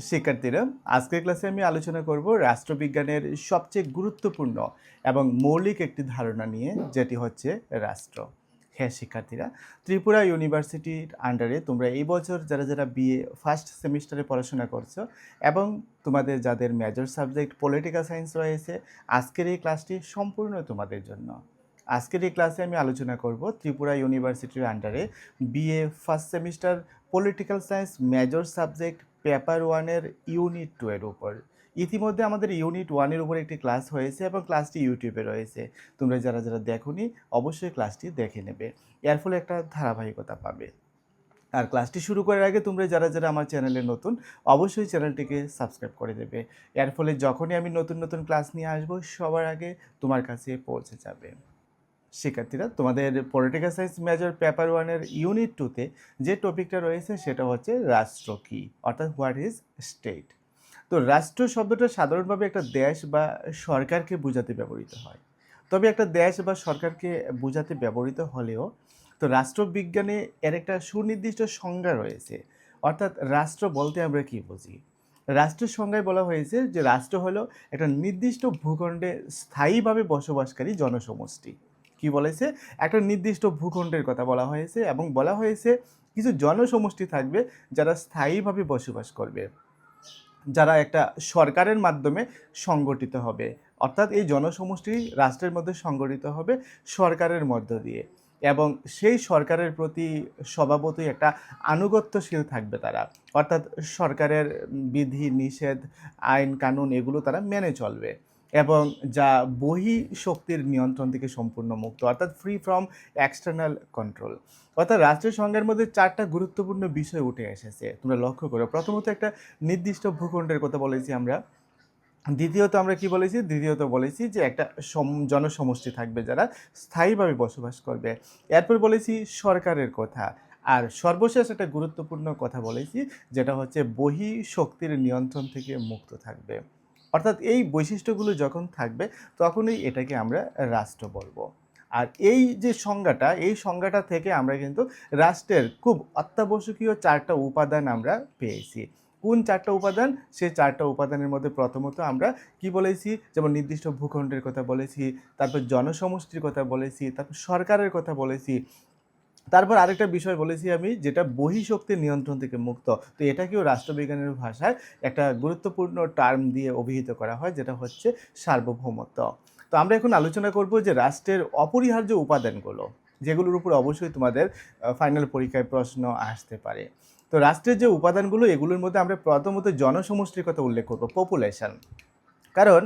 শিক্ষার্থীরা, আজকের ক্লাসে আমি আলোচনা করব রাষ্ট্রবিজ্ঞানের সবচেয়ে গুরুত্বপূর্ণ এবং মৌলিক একটি ধারণা নিয়ে, যেটি হচ্ছে রাষ্ট্র। হ্যাঁ শিক্ষার্থীরা, ত্রিপুরা ইউনিভার্সিটির আন্ডারে তোমরা এই বছর যারা যারা বিএ ফার্স্ট সেমিস্টারে পড়াশোনা করছো এবং তোমাদের যাদের মেজর সাবজেক্ট পলিটিক্যাল সায়েন্স রয়েছে, আজকের এই ক্লাসটি সম্পূর্ণ তোমাদের জন্য। আজকের এই ক্লাসে আমি আলোচনা করব ত্রিপুরা ইউনিভার্সিটির আন্ডারে BA first semester political science major subject paper ওয়ানের ইউনিট 2 এর উপর। ইতিমধ্যে আমাদের ইউনিট 1 এর উপর একটি ক্লাস হয়েছে এবং ক্লাসটি ইউটিউবে রয়েছে। তোমরা যারা যারা দেখোনি অবশ্যই ক্লাসটি দেখে নেবে, এর ফলে একটা ধারাবাহিকতা পাবে। আর ক্লাসটি শুরু করার আগে তোমরা যারা যারা আমার চ্যানেলে নতুন, অবশ্যই চ্যানেলটিকে সাবস্ক্রাইব করে দেবে। এর ফলে যখনই আমি নতুন নতুন ক্লাস নিয়ে আসবো, সবার আগে তোমার কাছে পৌঁছে যাবে। শিক্ষার্থীরা, তোমাদের পলিটিক্যাল সায়েন্স মেজর পেপার ওয়ানের ইউনিট 2তে যে টপিকটা রয়েছে সেটা হচ্ছে রাষ্ট্র কী, অর্থাৎ হোয়াট ইজ স্টেট। তো রাষ্ট্র শব্দটা সাধারণভাবে একটা দেশ বা সরকারকে বোঝাতে ব্যবহৃত হয়। তবে একটা দেশ বা সরকারকে বোঝাতে ব্যবহৃত হলেও তো রাষ্ট্রবিজ্ঞানে এর একটা সুনির্দিষ্ট সংজ্ঞা রয়েছে। অর্থাৎ রাষ্ট্র বলতে আমরা কী বুঝি? রাষ্ট্রের সংজ্ঞায় বলা হয়েছে যে রাষ্ট্র হলো একটা নির্দিষ্ট ভূখণ্ডে স্থায়ীভাবে বসবাসকারী জনসমষ্টি। কি বলেছে? একটা নির্দিষ্ট ভূখণ্ডের কথা বলা হয়েছে এবং বলা হয়েছে কিছু জনসমষ্টি থাকবে যারা স্থায়ীভাবে বসবাস করবে, যারা একটা সরকারের মাধ্যমে সংগঠিত হবে। অর্থাৎ এই জনসমষ্টি রাষ্ট্রের মধ্যে সংগঠিত হবে সরকারের মধ্য দিয়ে, এবং সেই সরকারের প্রতি স্বভাবতই একটা আনুগত্যশীল থাকবে তারা। অর্থাৎ সরকারের বিধি নিষেধ, আইন কানুন এগুলো তারা মেনে চলবে, এবং যা বহি শক্তির নিয়ন্ত্রণ থেকে সম্পূর্ণ মুক্ত, অর্থাৎ ফ্রি ফ্রম এক্সটার্নাল কন্ট্রোল। অর্থাৎ রাষ্ট্রের সংজ্ঞার মধ্যে 4টা গুরুত্বপূর্ণ বিষয় উঠে এসেছে, তোমরা লক্ষ্য করো। প্রথমত একটা নির্দিষ্ট ভূখণ্ডের কথা বলেছি আমরা। দ্বিতীয়ত আমরা কি বলেছি? দ্বিতীয়ত বলেছি যে একটা জনসমষ্টি থাকবে যারা স্থায়ীভাবে বসবাস করবে। এরপর বলেছি সরকারের কথা। আর সর্বশেষ একটা গুরুত্বপূর্ণ কথা বলেছি, যেটা হচ্ছে বহি শক্তির নিয়ন্ত্রণ থেকে মুক্ত থাকবে। অর্থাৎ এই বৈশিষ্ট্যগুলো যখন থাকবে তখনই এটাকে আমরা রাষ্ট্র বলবো। আর এই যে সংজ্ঞাটা, এই সংজ্ঞাটা থেকে আমরা কিন্তু রাষ্ট্রের খুব অত্যাবশ্যকীয় 4টা উপাদান আমরা পেয়েছি। কোন 4টা উপাদান? সেই 4টা উপাদানের মধ্যে প্রথমত আমরা কি বলেছি? যেমন নির্দিষ্ট ভূখণ্ডের কথা বলেছি, তারপর জনসমষ্টির কথা বলেছি, তারপর সরকারের কথা বলেছি, তারপর আরেকটা বিষয় বলেছি আমি, যেটা বহিঃশক্তির নিয়ন্ত্রণ থেকে মুক্ত। তো এটাকেও রাষ্ট্রবিজ্ঞানের ভাষায় একটা গুরুত্বপূর্ণ টার্ম দিয়ে অভিহিত করা হয়, যেটা হচ্ছে সার্বভৌমত্ব। তো আমরা এখন আলোচনা করব যে রাষ্ট্রের অপরিহার্য উপাদানগুলো, যেগুলোর উপর অবশ্যই তোমাদের ফাইনাল পরীক্ষায় প্রশ্ন আসতে পারে। তো রাষ্ট্রের যে উপাদানগুলো, এগুলোর মধ্যে আমরা প্রথমত জনসমষ্টির কথা উল্লেখ করব, পপুলেশন। কারণ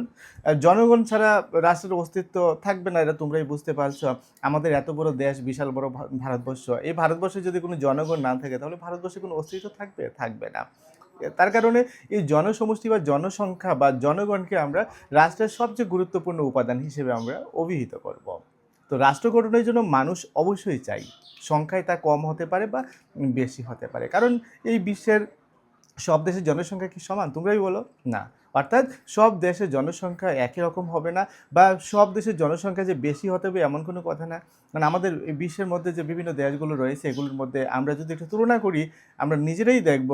জনগণ ছাড়া রাষ্ট্রের অস্তিত্ব থাকবে না, এটা তোমরাই বুঝতে পারছো। আমাদের এত বড় দেশ, বিশাল বড় ভারতবর্ষ, এই ভারতবর্ষে যদি কোনো জনগণ না থাকে তাহলে ভারতবর্ষে কোনো অস্তিত্ব থাকবে? থাকবে না। তার কারণে এই জনসমষ্টি বা জনসংখ্যা বা জনগণকে আমরা রাষ্ট্রের সবচেয়ে গুরুত্বপূর্ণ উপাদান হিসেবে আমরা অভিহিত করব। তো রাষ্ট্র গঠনের জন্য মানুষ অবশ্যই চাই, সংখ্যায় তা কম হতে পারে বা বেশি হতে পারে। কারণ এই বিশ্বের সব দেশের জনসংখ্যা কি সমান? তোমরাই বলো। না। অর্থাৎ সব দেশের জনসংখ্যা একই রকম হবে না, বা সব দেশের জনসংখ্যা যে বেশি হতে হবে এমন কোনো কথা না। মানে আমাদের এই বিশ্বের মধ্যে যে বিভিন্ন দেশগুলো রয়েছে, এগুলোর মধ্যে আমরা যদি একটু তুলনা করি, আমরা নিজেরাই দেখব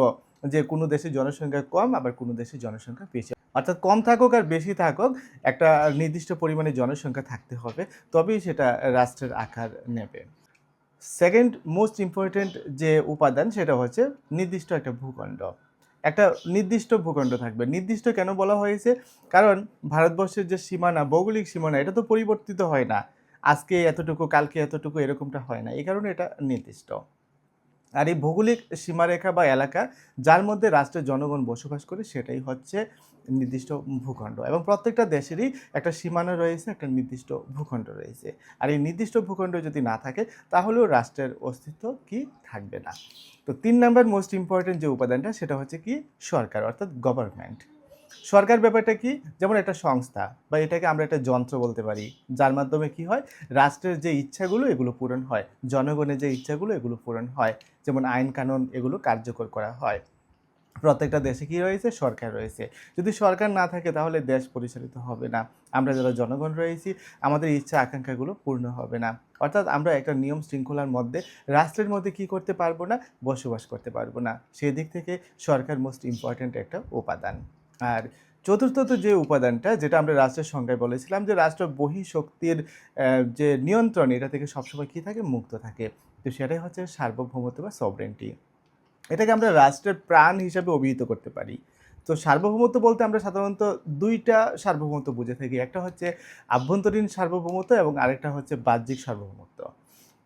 যে কোনো দেশের জনসংখ্যা কম, আবার কোনো দেশের জনসংখ্যা বেশি। অর্থাৎ কম থাকুক আর বেশি থাকুক, একটা নির্দিষ্ট পরিমাণে জনসংখ্যা থাকতে হবে, তবেই সেটা রাষ্ট্রের আকার নেবে। সেকেন্ড মোস্ট ইম্পর্ট্যান্ট যে উপাদান, সেটা হচ্ছে নির্দিষ্ট একটা ভূখণ্ড। একটা নির্দিষ্ট ভূখণ্ড থাকবে। নির্দিষ্ট কেন বলা হয়েছে? কারণ ভারতবর্ষের যে সীমানা, ভৌগোলিক সীমানা, এটা তো পরিবর্তিত হয় না। আজকে এতটুকু, কালকে এতটুকু, এরকমটা হয় না। এই কারণে এটা নির্দিষ্ট। আর এই ভৌগোলিক সীমারেখা বা এলাকা যার মধ্যে রাষ্ট্রের জনগণ বসবাস করে, সেটাই হচ্ছে নির্দিষ্ট ভূখণ্ড। এবং প্রত্যেকটা দেশেরই একটা সীমানা রয়েছে, একটা নির্দিষ্ট ভূখণ্ড রয়েছে। আর এই নির্দিষ্ট ভূখণ্ড যদি না থাকে, তাহলেও রাষ্ট্রের অস্তিত্ব কি থাকবে না। তো 3 নাম্বার মোস্ট ইম্পর্টেন্ট যে উপাদানটা, সেটা হচ্ছে কি? সরকার, অর্থাৎ গভর্নমেন্ট। সরকার ব্যাপারটা কি? যেমন একটা সংস্থা, বা এটাকে আমরা একটা যন্ত্র বলতে পারি, যার মাধ্যমে কি হয়? রাষ্ট্রের যে ইচ্ছাগুলো এগুলো পূরণ হয়, জনগণের যে ইচ্ছাগুলো এগুলো পূরণ হয়, যেমন আইন কানুন এগুলো কার্যকর করা হয়। প্রত্যেকটা দেশে কি রয়েছে? সরকার রয়েছে। যদি সরকার না থাকে তাহলে দেশ পরিচালিত হবে না। আমরা যারা জনগণ রয়েছি আমাদের ইচ্ছা আকাঙ্ক্ষাগুলো পূর্ণ হবে না। অর্থাৎ আমরা একটা নিয়ম শৃঙ্খলার মধ্যে রাষ্ট্রের মধ্যে কি করতে পারবো না? বসবাস করতে পারবো না। সেদিক থেকে সরকার মোস্ট ইম্পোর্টেন্ট একটা উপাদান। আর চতুর্থত যে উপাদানটা যেটা আমরা রাষ্ট্রের সংজ্ঞায় বলেছিলাম যে রাষ্ট্র বহিঃশক্তির যে নিয়ন্ত্রণ এটা থেকে সবসময় কি থাকে? মুক্ত থাকে। তো সেটাই হচ্ছে সার্বভৌমত্ব বা সভরেন্টি। এটাকে আমরা রাষ্ট্রের প্রাণ হিসাবে অভিহিত করতে পারি। তো সার্বভৌমত্ব বলতে আমরা সাধারণত ২ টা সার্বভৌমত্ব বুঝে থাকি। একটা হচ্ছে আভ্যন্তরীণ সার্বভৌমত্ব এবং আরেকটা হচ্ছে বাহ্যিক সার্বভৌমত্ব।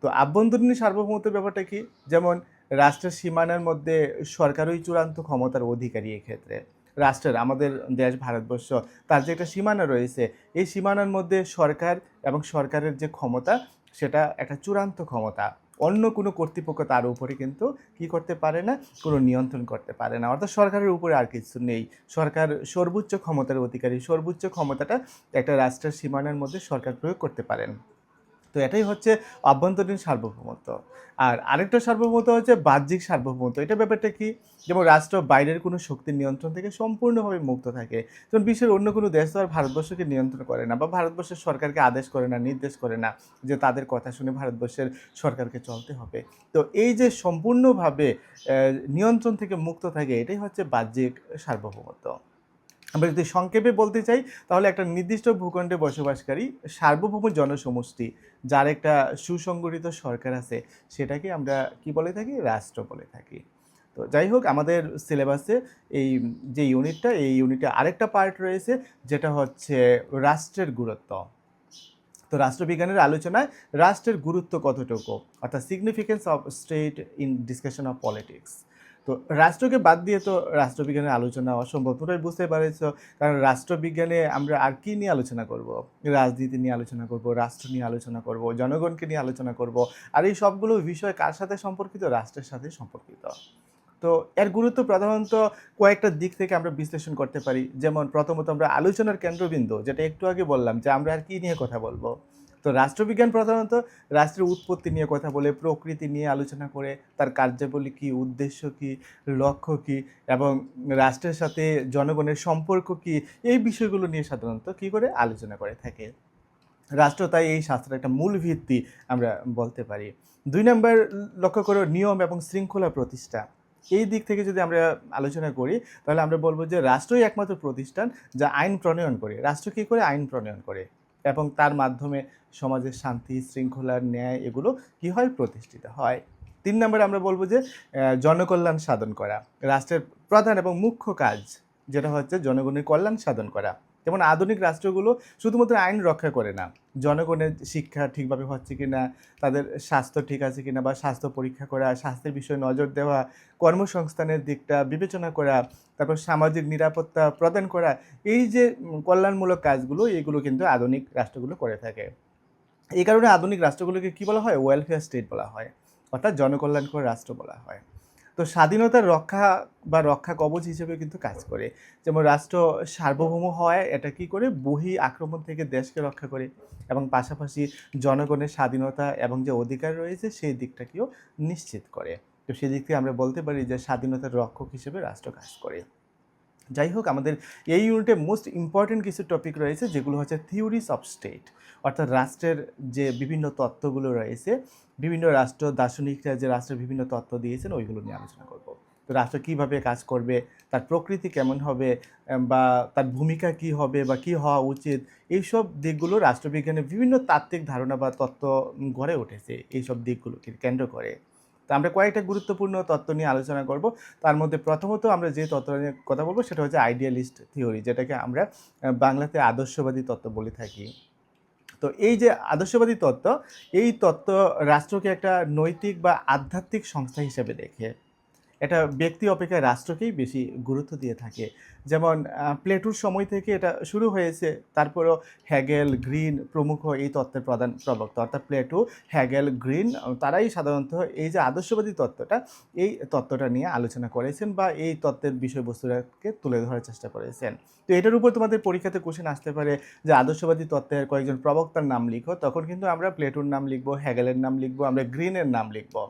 তো আভ্যন্তরীণ সার্বভৌমত্বের ব্যাপারটা কি? যেমন রাষ্ট্রের সীমানার মধ্যে সরকারই চূড়ান্ত ক্ষমতার অধিকারী এক্ষেত্রে। রাষ্ট্রের আমাদের দেশ ভারতবর্ষ তার যে একটা সীমানা রয়েছে, এই সীমানার মধ্যে সরকার এবং সরকারের যে ক্ষমতা সেটা একটা চূড়ান্ত ক্ষমতা। অন্য কোনো কর্তৃপক্ষ তার উপরে কিন্তু কি করতে পারে না? কোনো নিয়ন্ত্রণ করতে পারে না। অর্থাৎ সরকারের উপরে আর কিছু নেই। সরকার সর্বোচ্চ ক্ষমতার অধিকারী। সর্বোচ্চ ক্ষমতাটা একটা রাষ্ট্রের সীমানার মধ্যে সরকার প্রয়োগ করতে পারেন। তো এটাই হচ্ছে অভ্যন্তরীণ সার্বভৌমত্ব। আর আরেকটা সার্বভৌমত্ব হচ্ছে বাহ্যিক সার্বভৌমত্ব। এটা ব্যাপারটা কি? যেমন রাষ্ট্র বাইরের কোনো শক্তির নিয়ন্ত্রণ থেকে সম্পূর্ণভাবে মুক্ত থাকে। যেমন বিশ্বের অন্য কোনো দেশ তো আর ভারতবর্ষকে নিয়ন্ত্রণ করে না বা ভারতবর্ষের সরকারকে আদেশ করে না, নির্দেশ করে না যে তাদের কথা শুনে ভারতবর্ষের সরকারকে চলতে হবে। তো এই যে সম্পূর্ণভাবে নিয়ন্ত্রণ থেকে মুক্ত থাকে এটাই হচ্ছে বাহ্যিক সার্বভৌমত্ব। আমরা যদি সংক্ষেপে বলতে চাই তাহলে একটা নির্দিষ্ট ভূখণ্ডে বসবাসকারী সার্বভৌম জনসমষ্টি যার একটা সুসংগঠিত সরকার আছে সেটাকে আমরা কি বলে থাকি? রাষ্ট্র বলে থাকি। তো যাই হোক আমাদের সিলেবাসে এই যে ইউনিটটা এই ইউনিটে আরেকটা পার্ট রয়েছে যেটা হচ্ছে রাষ্ট্রের গুরুত্ব। তো রাষ্ট্রবিজ্ঞানের আলোচনায় রাষ্ট্রের গুরুত্ব কতটুকু অর্থাৎ significance of state in discussion of politics. তো রাষ্ট্রকে বাদ দিয়ে তো রাষ্ট্রবিজ্ঞানের আলোচনা অসম্ভব। তোমরা বুঝতে পারছো কারণ রাষ্ট্রবিজ্ঞানে আমরা আর কি নিয়ে আলোচনা করব? রাজনীতি নিয়ে আলোচনা করব, রাষ্ট্র নিয়ে আলোচনা করব, জনগণকে নিয়ে আলোচনা করব। আর এই সবগুলো বিষয় কার সাথে সম্পর্কিত? রাষ্ট্রের সাথে সম্পর্কিত। তো এর গুরুত্ব প্রধানত কয়েকটা দিক থেকে আমরা বিশ্লেষণ করতে পারি। যেমন প্রথমত আমরা আলোচনার কেন্দ্রবিন্দু যেটা একটু আগে বললাম যে আমরা আর কি নিয়ে কথা বলবো। তো রাষ্ট্রবিজ্ঞান প্রধানত রাষ্ট্রের উৎপত্তি নিয়ে কথা বলে, প্রকৃতি নিয়ে আলোচনা করে, তার কার্যাবলী কী, উদ্দেশ্য কী, লক্ষ্য কী এবং রাষ্ট্রের সাথে জনগণের সম্পর্ক কী, এই বিষয়গুলো নিয়ে সাধারণত কী করে আলোচনা করে থাকে। রাষ্ট্র তাই এই শাস্ত্রের একটা মূল ভিত্তি আমরা বলতে পারি। ২ নাম্বার লক্ষ্য করো নিয়ম এবং শৃঙ্খলা প্রতিষ্ঠা। এই দিক থেকে যদি আমরা আলোচনা করি তাহলে আমরা বলব যে রাষ্ট্রই একমাত্র প্রতিষ্ঠান যা আইন প্রণয়ন করে। রাষ্ট্র কী করে? আইন প্রণয়ন করে এবং তার মাধ্যমে সমাজের শান্তি, শৃঙ্খলা, ন্যায় এগুলো কী হয়? প্রতিষ্ঠিত হয়। ৩ নম্বরে আমরা বলব যে জনকল্যাণ সাধন করা। রাষ্ট্রের প্রধান এবং মুখ্য কাজ যেটা হচ্ছে জনগণের কল্যাণ সাধন করা। যেমন আধুনিক রাষ্ট্রগুলো শুধুমাত্র আইন রক্ষা করে না, জনগণের শিক্ষা ঠিকভাবে হচ্ছে কি না, তাদের স্বাস্থ্য ঠিক আছে কি না বা স্বাস্থ্য পরীক্ষা করা, স্বাস্থ্যের বিষয়ে নজর দেওয়া, কর্মসংস্থানের দিকটা বিবেচনা করা, তারপর সামাজিক নিরাপত্তা প্রদান করা, এই যে কল্যাণমূলক কাজগুলো এগুলো কিন্তু আধুনিক রাষ্ট্রগুলো করে থাকে। এই কারণে আধুনিক রাষ্ট্রগুলোকে কী বলা হয়? ওয়েলফেয়ার স্টেট বলা হয়, অর্থাৎ জনকল্যাণকর রাষ্ট্র বলা হয়। তো স্বাধীনতার রক্ষা বা রক্ষা কবচ হিসেবে কিন্তু কাজ করে। যেমন রাষ্ট্র সার্বভৌম হওয়ায় এটা কী করে? বহিঃ আক্রমণ থেকে দেশকে রক্ষা করে এবং পাশাপাশি জনগণের স্বাধীনতা এবং যে অধিকার রয়েছে সেই দিকটাকেও নিশ্চিত করে। তো সেদিক থেকে আমরা বলতে পারি যে স্বাধীনতার রক্ষক হিসেবে রাষ্ট্র কাজ করে। যাই হোক আমাদের এই ইউনিটে মোস্ট ইম্পর্টেন্ট কিছু টপিক রয়েছে যেগুলো হচ্ছে থিওরিস অফ স্টেট, অর্থাৎ রাষ্ট্রের যে বিভিন্ন তত্ত্বগুলো রয়েছে, বিভিন্ন রাষ্ট্র দার্শনিকরা যে রাষ্ট্রের বিভিন্ন তত্ত্ব দিয়েছেন ওইগুলো নিয়ে আলোচনা করব। তো রাষ্ট্র কীভাবে কাজ করবে, তার প্রকৃতি কেমন হবে বা তার ভূমিকা কী হবে বা কী হওয়া উচিত, এইসব দিকগুলো রাষ্ট্রবিজ্ঞানের বিভিন্ন তাত্ত্বিক ধারণা বা তত্ত্ব গড়ে উঠেছে এইসব দিকগুলোকে কেন্দ্র করে। তো আমরা কয়েকটা গুরুত্বপূর্ণ তত্ত্ব নিয়ে আলোচনা করব। তার মধ্যে প্রথমত আমরা যে তত্ত্বটা নিয়ে কথা বলবো সেটা হচ্ছে আইডিয়ালিস্ট থিওরি, যেটাকে আমরা বাংলাতে আদর্শবাদী তত্ত্ব বলে থাকি। তো এই যে আদর্শবাদী তত্ত্ব, এই তত্ত্ব রাষ্ট্রকে একটা নৈতিক বা আধ্যাত্মিক সংস্থা হিসেবে দেখে। এটা ব্যক্তি অপেক্ষা রাষ্ট্রকেই বেশি গুরুত্ব দিয়ে থাকে। যেমন প্লেটোর সময় থেকে এটা শুরু হয়েছে, তারপরেও হ্যাগেল, গ্রিন প্রমুখ এই তত্ত্বের প্রধান প্রবক্তা, অর্থাৎ প্লেটো, হ্যাগেল, গ্রিন তারাই সাধারণত এই যে আদর্শবাদী তত্ত্বটা, এই তত্ত্বটা নিয়ে আলোচনা করেছেন বা এই তত্ত্বের বিষয়বস্তুটাকে তুলে ধরার চেষ্টা করেছেন। তো এটার উপর তোমাদের পরীক্ষাতে কোশ্চেন আসতে পারে যে আদর্শবাদী তত্ত্বের কয়েকজন প্রবক্তার নাম লিখো, তখন কিন্তু আমরা প্লেটোর নাম লিখবো, হ্যাগেলের নাম লিখবো, আমরা গ্রিনের নাম লিখবো।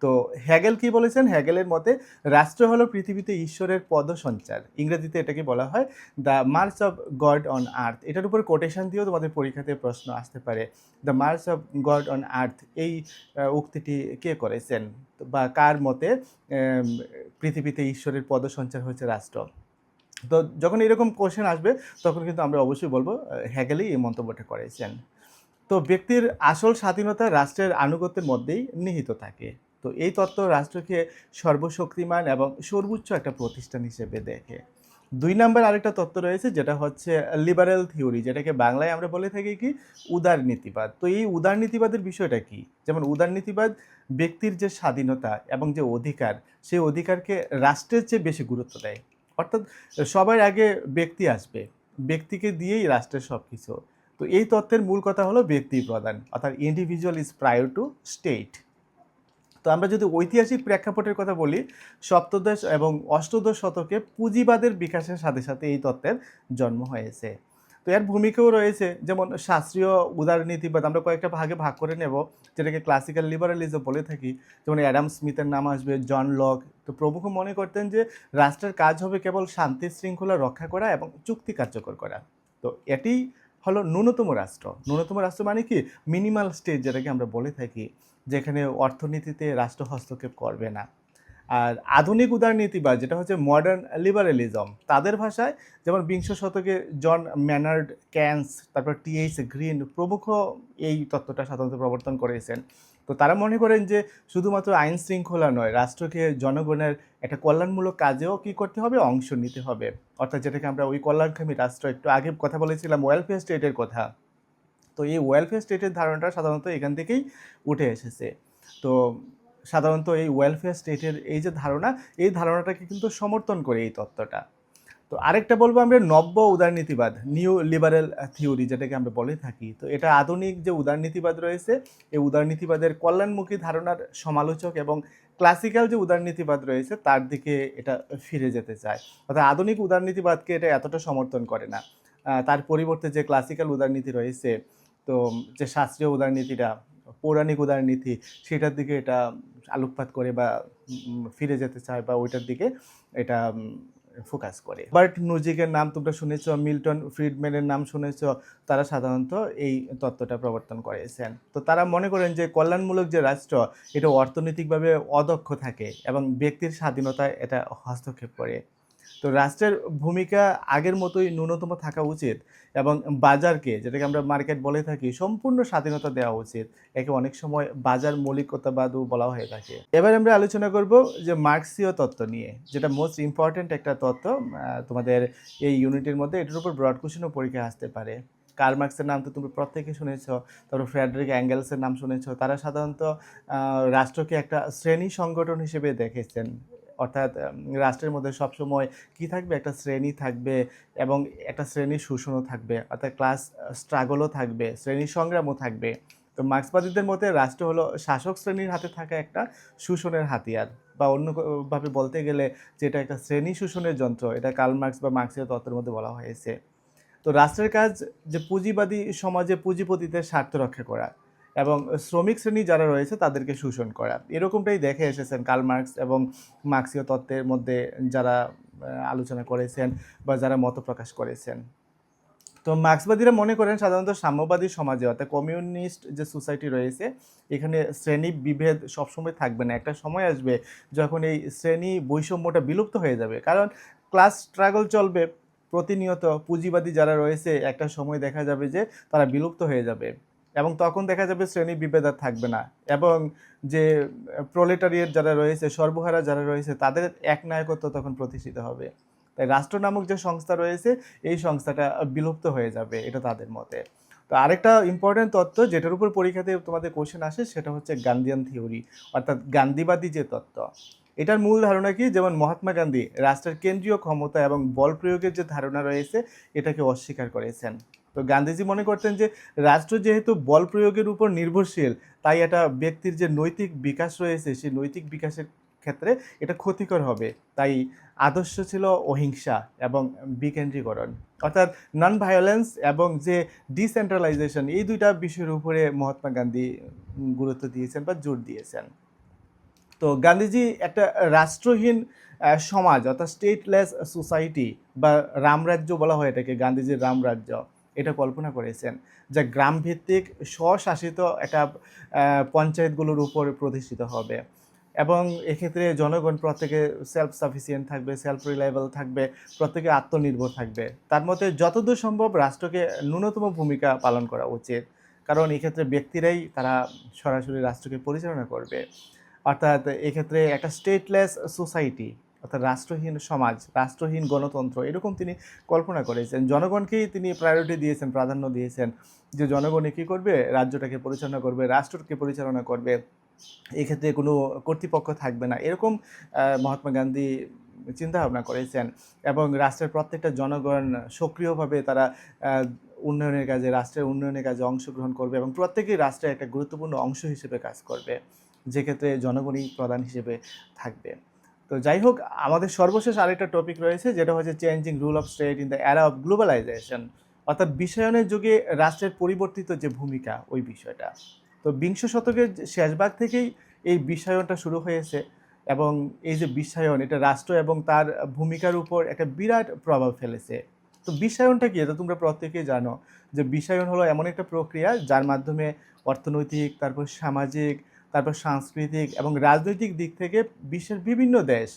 তো তো হ্যাগেল কি বলেছেন? হ্যাগেলের মতে রাষ্ট্র হলো পৃথিবীতে ঈশ্বরের পদসঞ্চার। ইংরেজিতে এটাকে বলা হয় the March of god on earth. এটার উপর কোটেশন দিয়েও তোমাদের পরীক্ষাতে প্রশ্ন আসতে পারে। The March of god on earth এই উক্তিটি কে করেছেন বা কার মতে পৃথিবীতে ঈশ্বরের পদসঞ্চার হয়েছে রাষ্ট্র? তো যখন এরকম কোশ্চেন আসবে তখন কিন্তু আমরা অবশ্যই বলবো হ্যাগেলই এই মন্তব্যটা করেছেন। তো ব্যক্তির আসল স্বাধীনতা রাষ্ট্রের আনুগত্যের মধ্যেই নিহিত থাকে। তো এই তত্ত্ব রাষ্ট্রকে সর্বশক্তিমান এবং সর্বোচ্চ একটা প্রতিষ্ঠান হিসেবে দেখে। ২ নাম্বার আরেকটা তত্ত্ব রয়েছে যেটা হচ্ছে লিবারেল থিওরি, যেটাকে বাংলায় আমরা বলে থাকি কি উদারনীতিবাদ। তো এই উদারনীতিবাদের বিষয়টা কি? যেমন উদারনীতিবাদ ব্যক্তির যে স্বাধীনতা এবং যে অধিকার, সেই অধিকারকে রাষ্ট্রের চেয়ে বেশি গুরুত্ব দেয়। অর্থাৎ সবার আগে ব্যক্তি আসবে, ব্যক্তিকে দিয়েই রাষ্ট্রের সব কিছু। তো এই তত্ত্বের মূল কথা হলো ব্যক্তি প্রধান, অর্থাৎ individual is prior to state. তো আমরা যদি ঐতিহাসিক প্রেক্ষাপটের কথা বলি, সপ্তদশ এবং অষ্টদশ শতকে পুঁজিবাদের বিকাশের সাথে সাথে এই তত্ত্বের জন্ম হয়েছে। তো এর ভূমিকাও রয়েছে, যেমন শাস্ত্রীয় উদারনীতিবাদ আমরা কয়েকটা ভাগে ভাগ করে নেব, যেটাকে ক্লাসিক্যাল লিবারালিজম বলে থাকি। যেমন অ্যাডাম স্মিথের নাম আসবে, জন লক। তো প্রমুখ মনে করতেন যে রাষ্ট্রের কাজ হবে কেবল শান্তি শৃঙ্খলা রক্ষা করা এবং চুক্তি কার্যকর করা। তো এটি হলো ন্যূনতম রাষ্ট্র। ন্যূনতম রাষ্ট্র মানে কি মিনিমাল স্টেট, যেটাকে আমরা বলে থাকি, যেখানে অর্থনীতিতে রাষ্ট্র হস্তক্ষেপ করবে না। আর আধুনিক উদারনীতিবাদ যেটা হচ্ছে মডার্ন লিবারেলিজম, তাদের ভাষায় যেমন বিংশ শতকে জন ম্যানার্ড ক্যান্স, তারপর টি.এইচ. গ্রিন প্রমুখ এই তত্ত্বটা সাধারণত প্রবর্তন করেছেন। তো তারা মনে করেন যে শুধুমাত্র আইন শৃঙ্খলা নয়, রাষ্ট্রকে জনগণের একটা কল্যাণমূলক কাজেও কী করতে হবে, অংশ নিতে হবে। অর্থাৎ যেটাকে আমরা ওই কল্যাণকামী রাষ্ট্র, একটু আগে কথা বলেছিলাম ওয়েলফেয়ার স্টেটের কথা। তো এই ওয়েলফেয়ার স্টেটের ধারণাটা সাধারণত এখান থেকেই উঠে এসেছে। তো সাধারণত এই ওয়েলফেয়ার স্টেটের এই যে ধারণা, এই ধারণাটাকে কিন্তু সমর্থন করে এই তত্ত্বটা। তো আরেকটা বলবো আমরা নব্য উদারনীতিবাদ, নিউ লিবারেল থিওরি, যেটাকে আমরা বলে থাকি। তো এটা আধুনিক যে উদারনীতিবাদ রয়েছে, এই উদারনীতিবাদের কল্যাণমুখী ধারণার সমালোচক এবং ক্লাসিক্যাল যে উদারনীতিবাদ রয়েছে তার দিকে এটা ফিরে যেতে চায়। অর্থাৎ আধুনিক উদারনীতিবাদকে এটা এতটা সমর্থন করে না। তার পরিবর্তে যে ক্লাসিক্যাল উদারনীতি রয়েছে, তো যে শাস্ত্রীয় উদারনীতিটা, পৌরাণিক উদারনীতি, সেটার দিকে এটা আলোকপাত করে বা ফিরে যেতে চায় বা ওইটার দিকে এটা ফোকাস করে। বার্ট নুজিকের নাম তোমরা শুনেছ, মিল্টন ফ্রিডম্যানের নাম শুনেছ, তারা সাধারণত এই তত্ত্বটা প্রবর্তন করেছেন। তো তারা মনে করেন যে কল্যাণমূলক যে রাষ্ট্র, এটা অর্থনৈতিকভাবে অদক্ষ থাকে এবং ব্যক্তির স্বাধীনতায় এটা হস্তক্ষেপ করে। তো রাষ্ট্রের ভূমিকা আগের মতোই ন্যূনতম থাকা উচিত এবং বাজারকে, যেটাকে আমরা মার্কেট বলে থাকি, সম্পূর্ণ স্বাধীনতা দেওয়া উচিত। একে অনেক সময় বাজার মৌলিকতাবাদও বলা হয়ে থাকে। এবার আমরা আলোচনা করব যে মার্ক্সীয় তত্ত্ব নিয়ে, যেটা মোস্ট ইম্পর্ট্যান্ট একটা তত্ত্ব তোমাদের এই ইউনিটের মধ্যে। এটার উপর ব্রড কোশ্চেনও পরীক্ষা আসতে পারে। কার্ল মার্ক্সের নাম তো তুমি প্রত্যেকে শুনেছ, তারপর ফ্রেডরিক অ্যাঙ্গেলসের নাম শুনেছ। তারা সাধারণত রাষ্ট্রকে একটা শ্রেণী সংগঠন হিসেবে দেখেছেন। অর্থাৎ রাষ্ট্রের মধ্যে সবসময় কী থাকবে, একটা শ্রেণী থাকবে এবং একটা শ্রেণীর শোষণও থাকবে, অর্থাৎ ক্লাস স্ট্রাগলও থাকবে, শ্রেণী সংগ্রামও থাকবে। তো মার্ক্সবাদীদের মতে রাষ্ট্র হলো শাসক শ্রেণীর হাতে থাকা একটা শোষণের হাতিয়ার, বা অন্যভাবে বলতে গেলে যেটা একটা শ্রেণী শোষণের যন্ত্র, এটা কার্ল মার্ক্স বা মার্ক্সীয় তত্ত্বের মধ্যে বলা হয়েছে। তো রাষ্ট্রের কাজ যে পুঁজিবাদী সমাজে পুঁজিপতিদের স্বার্থ রক্ষা করা এবং শ্রমিক শ্রেণী যারা রয়েছে তাদেরকে শোষণ করা, এরকমটাই দেখে এসেছেন কার্ল মার্ক্স এবং মার্ক্সীয় তত্ত্বের মধ্যে যারা আলোচনা করেছেন বা যারা মত প্রকাশ করেছেন। তো মার্ক্সবাদীরা মনে করেন সাধারণত সাম্যবাদী সমাজে, অর্থাৎ কমিউনিস্ট যে সোসাইটি রয়েছে, এখানে শ্রেণী বিভেদ সবসময় থাকবে না। একটা সময় আসবে যখন এই শ্রেণী বৈষম্যটা বিলুপ্ত হয়ে যাবে, কারণ ক্লাস স্ট্রাগল চলবে প্রতিনিয়ত। পুঁজিবাদী যারা রয়েছে একটা সময় দেখা যাবে যে তারা বিলুপ্ত হয়ে যাবে এবং তখন দেখা যাবে শ্রেণী বিভেদ আর থাকবে না, এবং যে প্রোলেটারিয়েট যারা রয়েছে, সর্বহারা যারা রয়েছে, তাদের একনায়কত্ব তখন প্রতিষ্ঠিত হবে। তাই রাষ্ট্র নামক যে সংস্থা রয়েছে, এই সংস্থাটা বিলুপ্ত হয়ে যাবে, এটা তাদের মতে। তো আরেকটা ইম্পর্টেন্ট তত্ত্ব যেটার উপর পরীক্ষাতে তোমাদের কোশ্চেন আসে, সেটা হচ্ছে গান্ধীয়ান থিওরি, অর্থাৎ গান্ধীবাদী যে তত্ত্ব। এটার মূল ধারণা কি, যেমন মহাত্মা গান্ধী রাষ্ট্রের কেন্দ্রীয় ক্ষমতা এবং বল প্রয়োগের যে ধারণা রয়েছে, এটাকে অস্বীকার করেছেন। তো গান্ধীজি মনে করতেন যে রাষ্ট্র যেহেতু বল প্রয়োগের উপর নির্ভরশীল, তাই এটা ব্যক্তির যে নৈতিক বিকাশ রয়েছে, সেই নৈতিক বিকাশের ক্ষেত্রে এটা ক্ষতিকর হবে। তাই আদর্শ ছিল অহিংসা এবং বিকেন্দ্রীকরণ, অর্থাৎ নন ভায়োলেন্স এবং যে ডিসেন্ট্রালাইজেশন, এই দুইটা বিষয়ের উপরে মহাত্মা গান্ধী গুরুত্ব দিয়েছেন বা জোর দিয়েছেন। তো গান্ধীজি একটা রাষ্ট্রহীন সমাজ অর্থাৎ স্টেটলেস সোসাইটি বা রামরাজ্য বলা হয় এটাকে, গান্ধীজির রামরাজ্য, এটা কল্পনা করেছেন, যা গ্রামভিত্তিক স্বশাসিত একটা পঞ্চায়েতগুলোর উপর প্রতিষ্ঠিত হবে। এবং এক্ষেত্রে জনগণ প্রত্যেকে সেলফ সাফিসিয়েন্ট থাকবে, সেলফ রিলায়েবল থাকবে, প্রত্যেকে আত্মনির্ভর থাকবে। তার মতে যতদূর সম্ভব রাষ্ট্রকে ন্যূনতম ভূমিকা পালন করা উচিত, কারণ এক্ষেত্রে ব্যক্তিরাই তারা সরাসরি রাষ্ট্রকে পরিচালনা করবে। অর্থাৎ এক্ষেত্রে একটা স্টেটলেস সোসাইটি অর্থাৎ রাষ্ট্রহীন সমাজ, রাষ্ট্রহীন গণতন্ত্র, এরকম তিনি কল্পনা করেছেন। জনগণকেই তিনি প্রায়োরিটি দিয়েছেন, প্রাধান্য দিয়েছেন, যে জনগণই কী করবে, রাজ্যটাকে পরিচালনা করবে, রাষ্ট্রকে পরিচালনা করবে, এক্ষেত্রে কোনো কর্তৃপক্ষ থাকবে না, এরকম মহাত্মা গান্ধী চিন্তা ভাবনা করেছেন। এবং রাষ্ট্রের প্রত্যেকটা জনগণ সক্রিয়ভাবে তারা উন্নয়নের কাজে, রাষ্ট্রের উন্নয়নের কাজে অংশগ্রহণ করবে এবং প্রত্যেকেই রাষ্ট্রের একটা গুরুত্বপূর্ণ অংশ হিসেবে কাজ করবে, যেক্ষেত্রে জনগণই প্রধান হিসেবে থাকবে। তো যাই হোক, আমাদের সর্বশেষ আরেকটা টপিক রয়েছে, যেটা হচ্ছে changing role of state in the era of globalisation, অর্থাৎ বিশ্বায়নের যুগে রাষ্ট্রের পরিবর্তিত যে ভূমিকা, ওই বিষয়টা। তো বিংশ শতকের শেষভাগ থেকেই এই বিশ্বায়নটা শুরু হয়েছে, এবং এই যে বিশ্বায়ন, এটা রাষ্ট্র এবং তার ভূমিকার উপর একটা বিরাট প্রভাব ফেলেছে। তো বিশ্বায়নটা কি, এটা তোমরা প্রত্যেকেই জানো, যে বিশ্বায়ন হলো এমন একটা প্রক্রিয়া যার মাধ্যমে অর্থনৈতিক, তারপর সামাজিক, তারপর সাংস্কৃতিক এবং রাজনৈতিক দিক থেকে বিশ্বের বিভিন্ন দেশ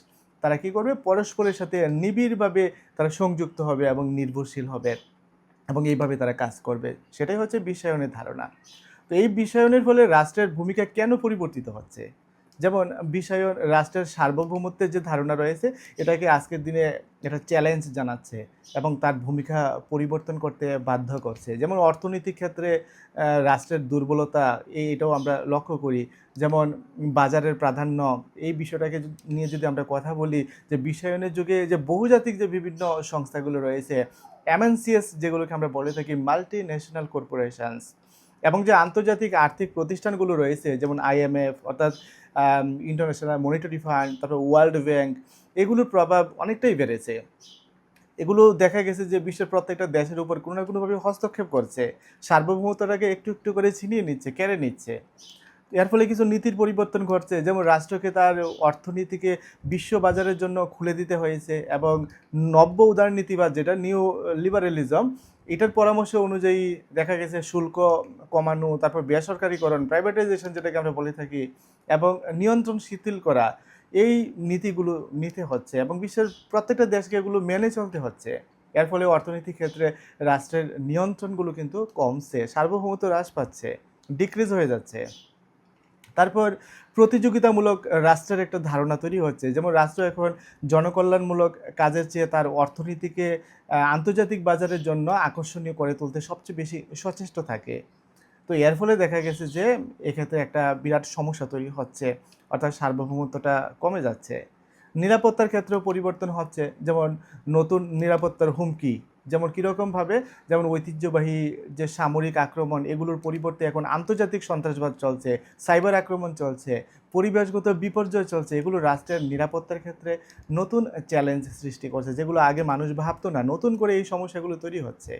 তারা কি করবে, পরস্পরের সাথে নিবিড়ভাবে তারা সংযুক্ত হবে এবং নির্ভরশীল হবে, এবং এইভাবে তারা কাজ করবে। সেটাই হচ্ছে বিশ্বায়নের ধারণা। তো এই বিশ্বায়নের ফলে রাষ্ট্রের ভূমিকা কেন পরিবর্তিত হচ্ছে? যেমন বিশ্বায়ন রাষ্ট্রের সার্বভৌমত্বের যে ধারণা রয়েছে, এটাকে আজকের দিনে এটা চ্যালেঞ্জ জানাচ্ছে এবং তার ভূমিকা পরিবর্তন করতে বাধ্য করছে। যেমন অর্থনৈতিক ক্ষেত্রে রাষ্ট্রের দুর্বলতা, এটাও আমরা লক্ষ্য করি। যেমন বাজারের প্রাধান্য, এই বিষয়টাকে নিয়ে যদি আমরা কথা বলি, যে বিশ্বায়নের যুগে যে বহুজাতিক যে বিভিন্ন সংস্থাগুলো রয়েছে, এমএনসিএস যেগুলোকে আমরা বলে থাকি, মাল্টি ন্যাশনাল কর্পোরেশনস, এবং যে আন্তর্জাতিক আর্থিক প্রতিষ্ঠানগুলো রয়েছে, যেমন আইএমএফ অর্থাৎ ইন্টারন্যাশনাল মনিটারি ফান্ড, তারপর ওয়ার্ল্ড ব্যাংক, এগুলোর প্রভাব অনেকটাই বেড়েছে। এগুলো দেখা গেছে যে বিশ্বের প্রত্যেকটা দেশের উপর কোনো না কোনোভাবে হস্তক্ষেপ করছে, সার্বভৌমত্বটাকে একটু একটু করে ছিনিয়ে নিচ্ছে, কেড়ে নিচ্ছে। এর ফলে কিছু নীতির পরিবর্তন ঘটছে, যেমন রাষ্ট্রকে তার অর্থনীতিকে বিশ্ব বাজারের জন্য খুলে দিতে হয়েছে, এবং নব্য উদারনীতিবাদ, যেটা নিউ লিবারেলিজম, এটার পরামর্শ অনুযায়ী দেখা গেছে শুল্ক কমানো, তারপর বেসরকারীকরণ, প্রাইভেটাইজেশন যেটাকে আমরা বলে থাকি, এবং নিয়ন্ত্রণ শিথিল করা, এই নীতিগুলো নিতে হচ্ছে এবং বিশ্বের প্রত্যেকটা দেশকে এগুলো মেনে চলতে হচ্ছে। এর ফলে অর্থনৈতিক ক্ষেত্রে রাষ্ট্রের নিয়ন্ত্রণগুলো কিন্তু কমছে, সার্বভৌমত্ব হ্রাস পাচ্ছে, ডিক্রিজ হয়ে যাচ্ছে। তারপর প্রতিযোগিতামূলক রাষ্ট্রের একটা ধারণা তৈরি হচ্ছে, যেমন রাষ্ট্র এখন জনকল্যাণমূলক কাজের চেয়ে তার অর্থনীতিকে আন্তর্জাতিক বাজারের জন্য আকর্ষণীয় করে তুলতে সবচেয়ে বেশি সচেষ্ট থাকে। তো এর ফলে দেখা গেছে যে এক্ষেত্রে একটা বিরাট সমস্যা তৈরি হচ্ছে, অর্থাৎ সার্বভৌমত্বটা কমে যাচ্ছে। নিরাপত্তার ক্ষেত্রেও পরিবর্তন হচ্ছে, যেমন নতুন নিরাপত্তার হুমকি, যেমন কীরকমভাবে, যেমন ঐতিহ্যবাহী যে সামরিক আক্রমণ, এগুলোর পরিবর্তে এখন আন্তর্জাতিক সন্ত্রাসবাদ চলছে, সাইবার আক্রমণ চলছে, পরিবেশগত বিপর্যয় চলছে, এগুলো রাষ্ট্রের নিরাপত্তার ক্ষেত্রে নতুন চ্যালেঞ্জ সৃষ্টি করছে, যেগুলো আগে মানুষ ভাবতো না, নতুন করে এই সমস্যাগুলো তৈরি হচ্ছে।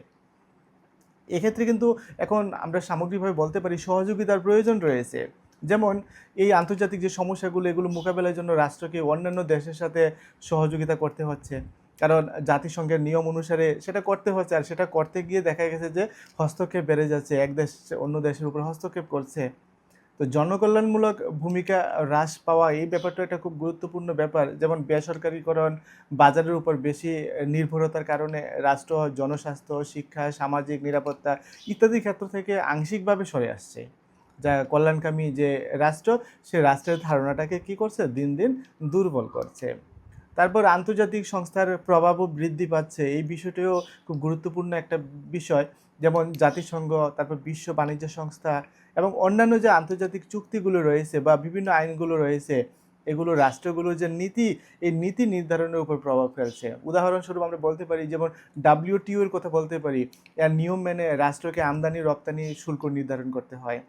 এক্ষেত্রে কিন্তু এখন আমরা সামগ্রিকভাবে বলতে পারি সহযোগিতার প্রয়োজন রয়েছে। যেমন এই আন্তর্জাতিক যে সমস্যাগুলো, এগুলো মোকাবেলার জন্য রাষ্ট্রকে অন্যান্য দেশের সাথে সহযোগিতা করতে হচ্ছে, কারণ জাতিসংঘের নিয়ম অনুসারে সেটা করতে হচ্ছে। আর সেটা করতে গিয়ে দেখা গেছে যে হস্তক্ষেপ বেড়ে যাচ্ছে, এক দেশ অন্য দেশের উপর হস্তক্ষেপ করছে। তো জনকল্যাণমূলক ভূমিকা হ্রাস পাওয়া, এই ব্যাপারটা একটা খুব গুরুত্বপূর্ণ ব্যাপার। যেমন বেসরকারীকরণ, বাজারের উপর বেশি নির্ভরতার কারণে রাষ্ট্র জনস্বাস্থ্য, শিক্ষা, সামাজিক নিরাপত্তা ইত্যাদি ক্ষেত্র থেকে আংশিকভাবে সরে আসছে, যা কল্যাণকামী যে রাষ্ট্র, সে রাষ্ট্রের ধারণাটাকে কি করছে, দিন দিন দুর্বল করছে। তারপর আন্তর্জাতিক সংস্থার প্রভাবও বৃদ্ধি পাচ্ছে, এই বিষয়টিও খুব গুরুত্বপূর্ণ একটা বিষয়। যেমন জাতিসংঘ, তারপর বিশ্ব বাণিজ্য সংস্থা এবং অন্যান্য যে আন্তর্জাতিক চুক্তিগুলো রয়েছে বা বিভিন্ন আইনগুলো রয়েছে, এগুলো রাষ্ট্রগুলোর যে নীতি, এই নীতি নির্ধারণের উপর প্রভাব ফেলছে। উদাহরণস্বরূপ আমরা বলতে পারি, যেমন WTO এর কথা বলতে পারি, এর নিয়ম মেনে রাষ্ট্রকে আমদানি রপ্তানি শুল্ক নির্ধারণ করতে হয়।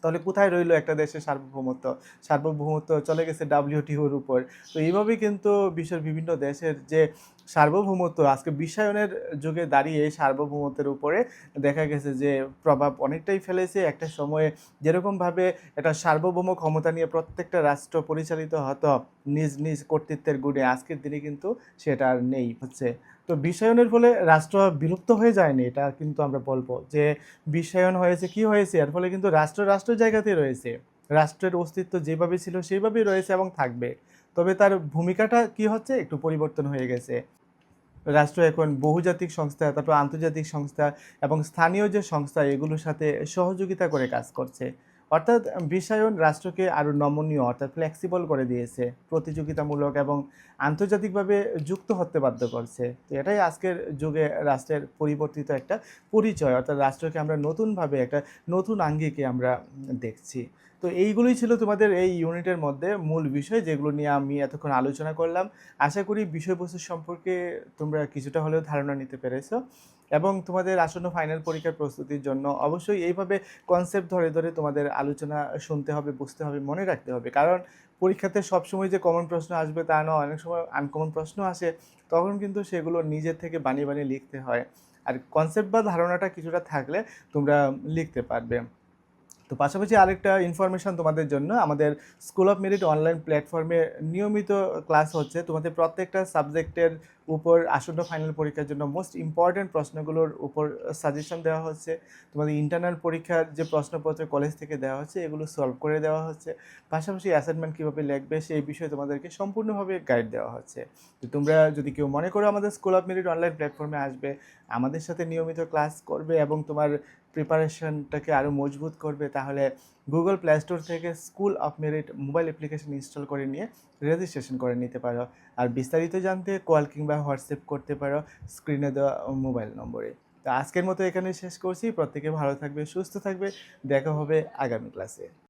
তাহলে কোথায় রইলো একটা দেশের সার্বভৌমত্ব? সার্বভৌমত্ব চলে গেছে WTOর উপর। তো এইভাবেই কিন্তু বিশ্বের বিভিন্ন দেশের যে সার্বভৌমত্ব আজকে বিশ্বায়নের যুগে দাঁড়িয়ে এই সার্বভৌমত্বের উপরে দেখা গেছে যে প্রভাব অনেকটাই ফেলেছে। একটা সময়ে যেরকমভাবে একটা সার্বভৌম ক্ষমতা নিয়ে প্রত্যেকটা রাষ্ট্র পরিচালিত হতো নিজ নিজ কর্তৃত্বের গুণে, আজকের দিনে কিন্তু সেটা আর নেই হচ্ছে। তো বিশ্বায়নের ফলে রাষ্ট্র বিলুপ্ত হয়ে যায়নি, এটা কিন্তু আমরা বলবো যে বিশ্বায়ন হয়েছে, কি হয়েছে এর ফলে কিন্তু রাষ্ট্র রাষ্ট্র জায়গাতেই রয়েছে, রাষ্ট্রের অস্তিত্ব যেভাবে ছিল সেভাবেই রয়েছে এবং থাকবে। তবে তার ভূমিকাটা কি হচ্ছে একটু পরিবর্তন হয়ে গেছে। রাষ্ট্র এখন বহুজাতিক সংস্থা, তারপর আন্তর্জাতিক সংস্থা এবং স্থানীয় যে সংস্থা এগুলোর সাথে সহযোগিতা করে কাজ করছে। অর্থাৎ বিশ্বায়ন রাষ্ট্রকে আরও নমনীয় অর্থাৎ ফ্লেক্সিবল করে দিয়েছে, প্রতিযোগিতামূলক এবং আন্তর্জাতিকভাবে যুক্ত হতে বাধ্য করছে। তো এটাই আজকের যুগে রাষ্ট্রের পরিবর্তিত একটা পরিচয়, অর্থাৎ রাষ্ট্রকে আমরা নতুনভাবে একটা নতুন আঙ্গিকে আমরা দেখছি। তো এইগুলোই ছিল তোমাদের এই ইউনিটের মধ্যে মূল বিষয়, যেগুলো নিয়ে আমি এতক্ষণ আলোচনা করলাম। আশা করি বিষয়বস্তু সম্পর্কে তোমরা কিছুটা হলেও ধারণা নিতে পেরেছো এবং তোমাদের আসন্ন ফাইনাল পরীক্ষার প্রস্তুতির জন্য অবশ্যই এইভাবে কনসেপ্ট ধরে ধরে তোমাদের আলোচনা শুনতে হবে, বুঝতে হবে, মনে রাখতে হবে। কারণ পরীক্ষাতে সবসময় যে কমন প্রশ্ন আসবে তা নয়, অনেক সময় আনকমন প্রশ্ন আসে, তখন কিন্তু সেগুলো নিজের থেকে বানিয়ে বানিয়ে লিখতে হয়। আর কনসেপ্ট বা ধারণাটা কিছুটা থাকলে তোমরা লিখতে পারবে। তো পাশাপাশি আরেকটা ইনফরমেশন তোমাদের জন্য, আমাদের স্কুল অফ মেরিট অনলাইন প্ল্যাটফর্মে নিয়মিত ক্লাস হচ্ছে। তোমাদের প্রত্যেকটা সাবজেক্টের উপর আসন্ন ফাইনাল পরীক্ষার জন্য মোস্ট ইম্পর্ট্যান্ট প্রশ্নগুলোর উপর সাজেশন দেওয়া হচ্ছে। তোমাদের ইন্টারনাল পরীক্ষার যে প্রশ্নপত্র কলেজ থেকে দেওয়া হচ্ছে এগুলো সলভ করে দেওয়া হচ্ছে। পাশাপাশি অ্যাসাইনমেন্ট কীভাবে লিখবে সেই বিষয়ে তোমাদেরকে সম্পূর্ণভাবে গাইড দেওয়া হচ্ছে। তো তোমরা যদি কেউ মনে করো আমাদের স্কুল অফ মেরিট অনলাইন প্ল্যাটফর্মে আসবে, আমাদের সাথে নিয়মিত ক্লাস করবে এবং তোমার প্রিপারেশনটাকে আরও মজবুত করবে, তাহলে গুগল প্লে স্টোর থেকে school of merit mobile application install করে নিয়ে রেজিস্ট্রেশন করে নিতে পারো। আর বিস্তারিত জানতে কল কিংবা হোয়াটসঅ্যাপ করতে পারো স্ক্রিনে দেওয়া মোবাইল নম্বরে। তো আজকের মতো এখানে শেষ করছি। প্রত্যেকে ভালো থাকবে, সুস্থ থাকবে, দেখা হবে আগামী ক্লাসে।